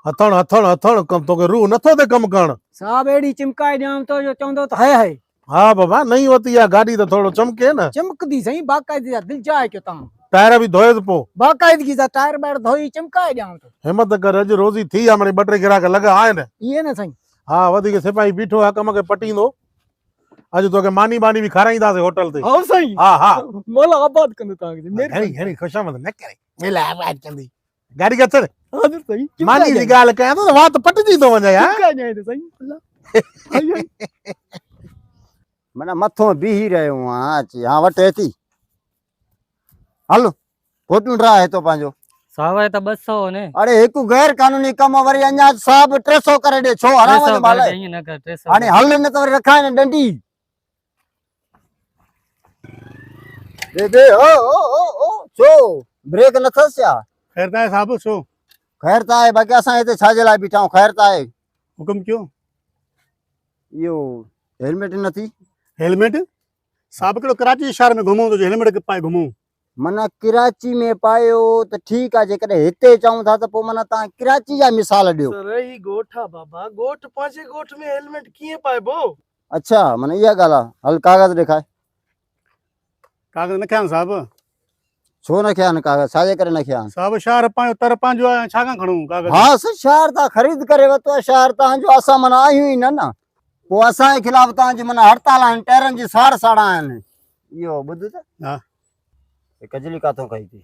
हथण हथण हथण कम तो के रूह नथो दे कम करण साहब एड़ी चिमकाए ॾियां तो जो चवंदो त है हाँ बाबा नहीं होती है गाड़ी तो थोड़ो चमके ना चिमकदी सही बाकायदगी सां दिल चाहे क्यों तव्हां टायर भी धोए तो पो बाकायदगी सां टायर बायर धोई चिमकाए ॾियां तो हिम्मत कर अज रोजी थी है माने बटरे गिराक लगा आए ने इहे न साईं हाँ वधिक सिपाही बीठो है कम के पटींदो अज तो के मानी बानी भी खाराईंदासे होटल ते हाँ साईं हाँ हाँ मोला आबाद कंदो तव्हांखे घणी घणी खुशामद न करे मेला आबाद कंदी गाड़ी के चल हाँ सही मानी जी गाल कया तो बात पटजी तो वने यार चिमकाए ॾियां तो सही मना मथो बीही रहियो आहियां हाँ वटे थी हल फोटू ड्रा है तो पंहिंजो साहब है तो 200 ने अरे एक गैर कानूनी कम वरी अञा साहब 300 करे दे छो हराम जो माल नहीं न कर 300 हाणे हल न तो वरी रखाए न डंडी दे ओ छो ब्रेक न थसया खैर ता साहब छो खैर ता है बाकी असा इते छाजे ला बीठा खैर ता है हुकुम क्यों यो हेलमेट नथी हेलमेट साहब केड़ो कराची शहर में घुमो तो हेलमेट के पाए घुमो मना कराची में पायो तो ठीक है जेकर हिते चाहूं था तो पो मना ता कराची जा मिसाल दियो सर ही गोठा बाबा गोठ पांचे गोठ में हेलमेट किए पाएबो अच्छा मना या गाला हल कागज दिखाए कागज न खयान साहब छो न खयान कागज साजे करे न खयान साहब शहर पायो तर पांजो है छा का खणू कागज हाँ सर शहर ता खरीद करे वतो शहर ता जो असा मना आयूं ही न पो असा के खिलाफ ता जी मना हड़ताल आन टेरन जी साड़ साड़ा आन यो बुध त हां कजली काथों कही थी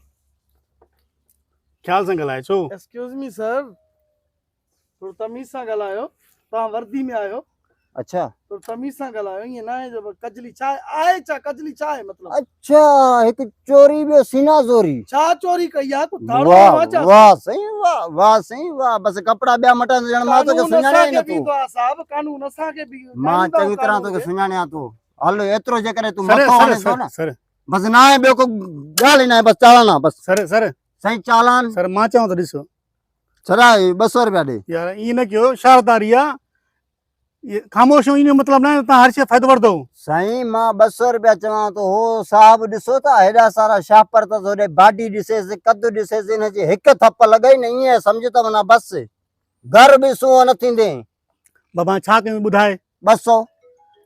ख्याल से गलाए छो एक्सक्यूज मी सर तो तमीज सा गलायो ता वर्दी में आयो अच्छा तो तमीज सा गलायो ये ना है जब कजली चाय आए चा कजली चाय मतलब अच्छा एक चोरी बे सीना जोरी चा चोरी कया को धाड़ो वाह वाचा वाह सही वाह बस कपड़ा ब्या मटा जण मा तो के सुनाने न तू साहब कानून असा के भी मां चंगी तरह तो के सुनाने तू हल एतरो जे करे तू सर मतो सर हणे तो ना सर बस ना है बे को गाल ना है बस चालाना बस सर सर सही चालान सर मां चाहूं तो दिसो छरा 200 रुपया दे यार ई न क्यों शहरदारिया ये खामोश इन मतलब ना ता हर शे फायदो वरदो सही मां 200 रुपया चवा तो हो साहब दिसो ता हेडा सारा शापर तो जोरे बाडी दिसे से कद दिसे से ने जे एक थप लगाई नहीं है समझ तो मना बस घर भी सुओ न थिंदे बाबा छा के बुधाए 200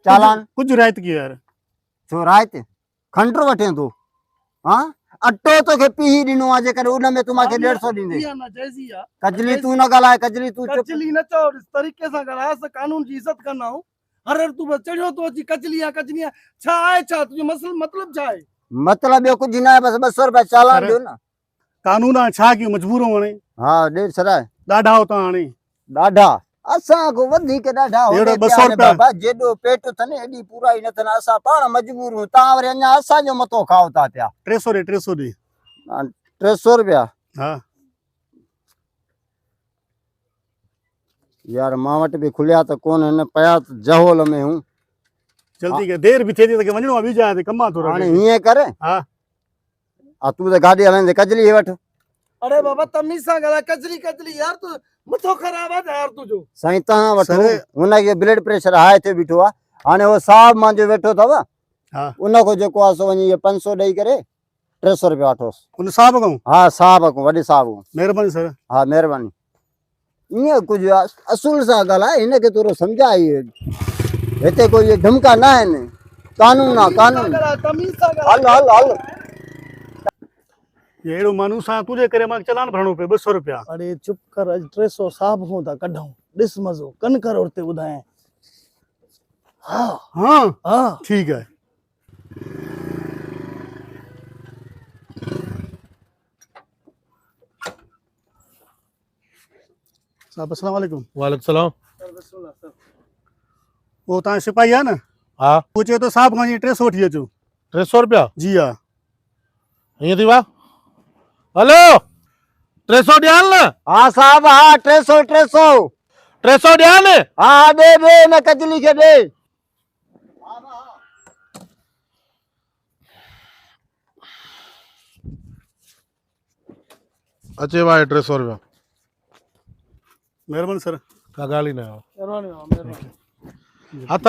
चालान कुछ रायत की यार छो रायत खंडर वठे तू हां अटो तो के पी दिनो आ जे करे उन में तुमा के 150 दींदे या ना जैसिया कजली तू न गलाए कजली तू चुप कजली न चो इस तरीके से गलास कानून की इज्जत करना हो हर तू बस चढ़ो तो जी कजलियां छा है छा तुझे मसल मतलब छा है मतलब यो कुछ ना है बस 200 रुपया चालान दियो ना कानून आ छा की मजबूर हो वणे हां दे सराय डाढा होता हाणे डाढा असा को वधी के डाढा हो एड़ो गए 200 रुपया बाबा जेडो पेट थने एडी पूरा ही न थने असा पाण मजबूर हूं ता वरे अन्या असा जो मतो खाओ ता प्या 300 दे 300 रुपया हां यार मां वट भी खुलिया तो कोन न पया जहोल में हूं जल्दी के देर भी थे तो के वणो अभी जा कमा तो हाने हिए करे हां आ तू तो गाड़ी हलांदे कजली हे वठ अरे बाबा तमीज सा गला कजली यार तू मथो खराब है यार तुझो सही ता वठो उन के ब्लड प्रेशर हाई थे बिठो आ हाने वो साहब मान जो बैठो थवा हां उन को जो को आसो वनी ये 500 देई करे 300 रुपया वठोस उन साहब को हां साहब को वडी साहब को मेहरबानी सर हां मेहरबानी ये कुछ असूल सा गला इने के तोरो समझाई हेते कोई ये धमका ना है ने कानून ना कानून तमीज सा गला हल हल हल ये एड़ो मानू सा तुझे करे मां चलान भरणो पे 200 रुपया अरे चुप कर अज 300 साहब हो ता कढाऊं दिस मजो कन कर औरते बुधाए हां हां हां ठीक है साहब अस्सलाम वालेकुम वालेकुम सलाम वो ता सिपाही है ना हाँ पूछे तो साहब खां 300 वठी अचो 300 रुपया जी हां हीअं थी वा हेलो 300 ॾियान न हां साहब हां 300 300 ॾियान हां दे न कजली के दे अचे वा 300 रुपया मेहरबानी सर का ॻाल्हि ई न आयो मेहरबानी हथ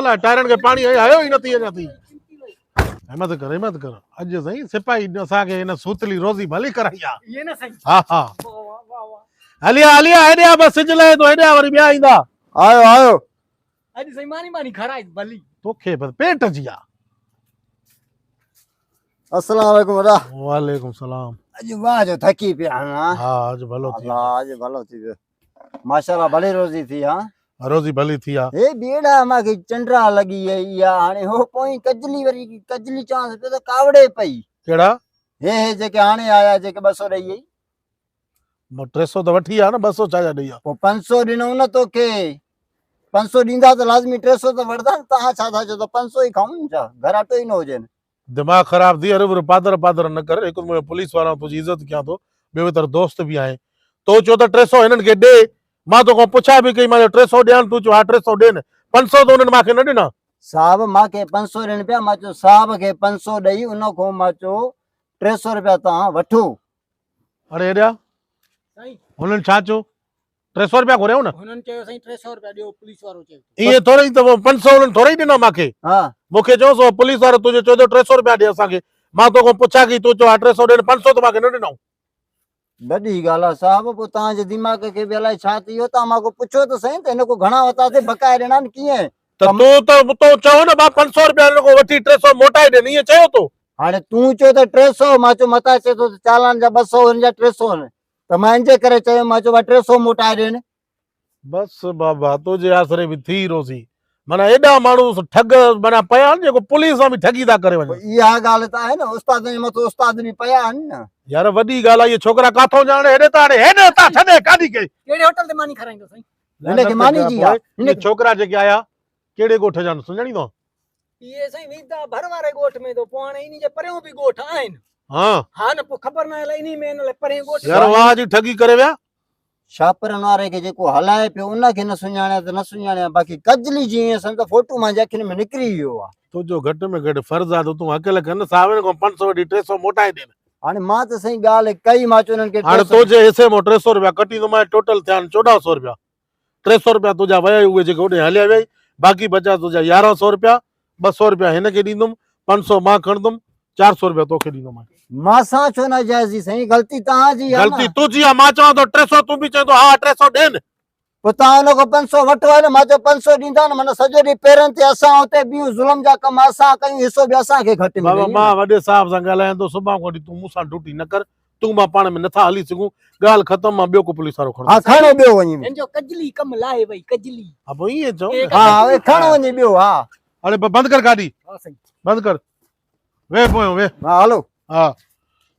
ला टायरनि खे पाणी आयो ई नथी अञा थी हिम्मत कर अॼु साईं सिपाही असांखे हिन सूतली रोज़ी भली कराई आहे। ये ना सही हा हा वाह वाह वाह वाह हलिया हलिया हेॾे आ बस सिज लाइ तो हेॾे आ वरी ॿिया ईंदा। आयो आयो अॼु सही मानी मानी खराई भली तोखे बस पेट जी आहे। अस्सलाम वालेकुम वॾा। वालेकुम सलाम। अॼु वाह जो थकी पिया हां। हा अॼु भलो थी अल्लाह अॼु भलो थी वियो माशाल्लाह भली रोज़ी थी हां। रोज़ी भली थी आहे। हे बेड़ा मांखे चंड्रा लगी है या हाणे हो पोई कजली वरी कजली चांस पे तो कावड़े पई कहिड़ा हे जेके हाणे आया जेके 200 ॾेई आई 300 त वठी आहे न 200 छा ॾेई आहे। पोइ 500 ॾिनऊं न तोखे 500 ॾींदा त लाज़मी 300 त वठंदा न तव्हां छा था चओ त 500 ई खाऊं छा घर अटो ई न हुजे दिमाग़ ख़राब थी अरे पादर पादर न कर हिकु मुंहिंजो पुलिस वारा तुंहिंजी इज़त कयां थो ॿियो तर दोस्त बि आहे तो चओ त 300 हिननि खे ॾे मां तोखां पुछा बि कई मां 300 ॾियां तूं चओ हा 300 ॾे न 500 त हुननि मूंखे न ॾिना। साहब मांखे 500 ॾियनि पिया मां चयो साहब खे 500 ॾेई उन खां मां चयो 300 रुपया तव्हां वठो। अरे हेॾा सही हुननि छा चयो 300 रुपया घुरियऊं न हुननि चयो सही 300 रुपया ॾियो पुलिस वारो चयो ईअं थोरी त 500 हुननि थोरी ॾिना मूंखे हा मूंखे चयोसि पुलिस वारो तुंहिंजो चयो 300 रुपया ॾे असांखे मां तोखां पुछा की तूं चओ हा 300 ॾे 500 त मूंखे न ॾिनऊं। वॾी ॻाल्हि आहे साहब पोइ तव्हांजे दिमाग़ खे बि अलाए छा थी वियो तव्हां मां पुछो त सही त हिन को घणा वरितासीं बकाया ॾिना आहिनि कीअं त तूं चओ न मां 500 रुपया हिन खां वठी 300 मोटाए ॾियनि ईअं चयो तो। हाणे तूं चयो त 300 मां चयो मता चए थो चालान जा 200 हिन जा 300 आहिनि त मां इन जे करे चयो मां चयो 300 मोटाए ॾियनि। बस बाबा तुंहिंजे आसरे बि थी रोज़ी माना एॾा माण्हू ठग माना पिया आहिनि जेको पुलिस सां बि ठगी था करे वञनि। इहा ॻाल्हि त आहे न उस्ताद जे मथां उस्ताद बि पिया आहिनि न। यार वॾी ॻाल्हि आहे इहे छोकिरा काथो ॼाणे हेॾे त छॾे काॾी के कहिड़े होटल ते मानी खराईंदो सही हिनखे मानी जी आहे इहे छोकिरा जेके आया कहिड़े ॻोठ जा सुञाणींदो ये सही वीदा भर वारे ॻोठ में तो पोइ हाणे इन्ही जे परियों बि ॻोठ आहिनि हा हा न पोइ ख़बर न आहे इन्ही में इन लाइ परियों ॻोठ यार वाह जी ठगी करे विया। छापरनि वारे खे जेको हलाए पियो उनखे न सुञाणिया त न सुञाणिया बाक़ी कजली जीअं सन त फोटू मुंहिंजे अखियुनि में निकिरी वियो आहे। तुंहिंजो घटि में घटि फर्ज़ु आहे त तूं अकेले कर साहिब खां 500 वठी 300 मोटाए ॾे। हाणे मां त सही ॻाल्हि कई मां चयो उन्हनि खे हाणे 300 तुंहिंजे हिसे मां 300 रुपया कटींदोमांइ टोटल थिया 1400 रुपया 300 रुपया तुंहिंजा विया उहे जेके होॾे हलिया विया बाक़ी बचा तुंहिंजा 1100 रुपया 200 रुपया हिनखे ॾींदुमि 500 मां खणंदुमि 400 रुपया तोखे ॾींदोमांइ। मासां छो न जाइज़ी सही ग़लती तव्हांजी आहे ग़लती तुंहिंजी आहे मां चवां थो 300 तूं बि चए थो हा 300 ॾे न पोइ तव्हां हुन खां 500 वठो आहे न मां चयो 500 ॾींदा न माना सॼो ॾींहुं पेरनि ते असां हुते ॿियूं ज़ुल्म जा कम असां कयूं हिसो बि असांखे घटि बाबा मिले मां वॾे साहिब सां ॻाल्हायां थो सुभाणे खां वठी तूं मूंसां ड्यूटी न कर तूं मां पाण में नथा हली सघूं ॻाल्हि ख़तम मां ॿियो को पुलिस वारो खणो हा खणो ॿियो वञी हिनजो कजली कम लाहे वई कजली हा पोइ ईअं चओ न। हा उहे खणो वञी ॿियो हा हाणे बंदि कर गाॾी हा सही बंदि कर वे पोयो वे हा हलो हा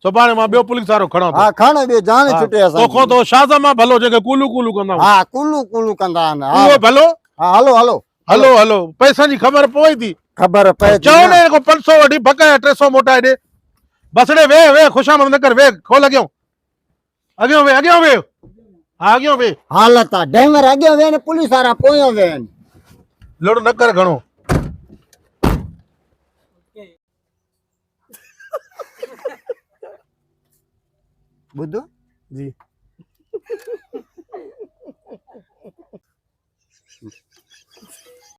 सुभाणे मां ॿियो पुलिस वारो खणा हा खणो ॿियो जान हा, छुटे तोखां तो शाज़म आहे भलो जेके कूलू कूलू कंदा हा कुलू कुलू कंदा आहिनि हा उहो भलो हा हलो हलो हलो हलो पैसनि जी ख़बर पवे थी ख़बर पए थी चओ न। न 500 वठी बकाया 300 मोटाए ॾे बसड़े वे वे खुशामद न कर वे खोल अॻियों वे हा अॻियों वे हालत आहे ड्राइवर अॻियां वेहनि पुलिस वारा पोयां वेहनि लड़ न कर घणो ॿुधो जी